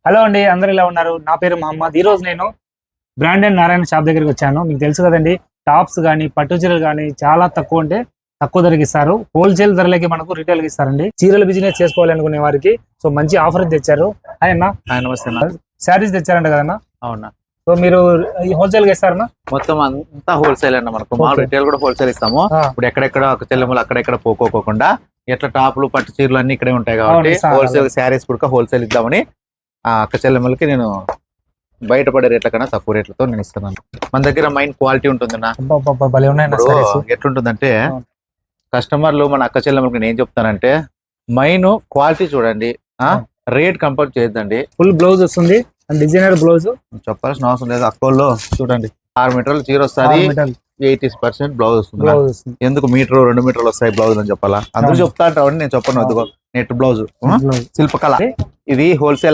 Hello అండి, అందరు ఇలా ఉన్నారు. నా పేరు మహమ్మద్. ఈ రోజు నేను బ్రాండెడ్ నారాయణ షాప్ దగ్గరికి వచ్చాను. మీకు తెలుసు కదండి, టాప్స్ కానీ పట్టు చీరలు కానీ చాలా తక్కువ అంటే తక్కువ ధరకి ఇస్తారు. హోల్సేల్ ధరలకి మనకు రిటైల్ కి ఇస్తారండి. చీరల బిజినెస్ చేసుకోవాలనుకునే వారికి సో మంచి ఆఫర్ తెచ్చారు. అన్న నమస్తే. శారీస్ తెచ్చారంట కదన్నా? అవునా. సో మీరు ఈ హోల్సేల్ గా ఇస్తారన్నా? మొత్తం అంతా హోల్సేల్ అన్న. మనకు మా రిటైల్ కూడా హోల్సేల్ ఇస్తాము. ఇప్పుడు ఎక్కడెక్కడ ఒక చెల్లెములు అక్కడెక్కడ పోకోకుండా ఎట్లా టాపులు పట్టు చీరలు అన్ని ఇక్కడే ఉంటాయి కాబట్టి హోల్సేల్ శారీస్ కూడా హోల్సేల్ ఇద్దామని అక్క చెల్లెమ్మలకి నేను బయటపడే రేట్ల కన్నా తక్కువ రేట్లతో నేను ఇస్తున్నాను. మన దగ్గర మైన్ క్వాలిటీ ఉంటుంది. ఎట్లుంటుందంటే కస్టమర్లు మన అక్క చెల్లెమ్మలకి నేను చెప్తానంటే మైన్ క్వాలిటీ చూడండి, రేట్ కంపేర్ చేయొద్దండి. ఫుల్ బ్లౌజ్ వస్తుంది, డిజైనర్ బ్లౌజ్ చెప్పాల్సిన అవసరం లేదు. అక్కోల్లో చూడండి 6 మీటర్లు చీర వస్తుంది, 80% బ్లౌజ్ వస్తుంది. ఎందుకు మీటర్ 2 మీటర్లు వస్తాయి బ్లౌజ్ అని చెప్పాలా? అందరూ చెప్తా అంటారు, నేను చెప్పను. నెట్ బ్లౌజ్ శిల్పకళ ఇది హోల్సేల్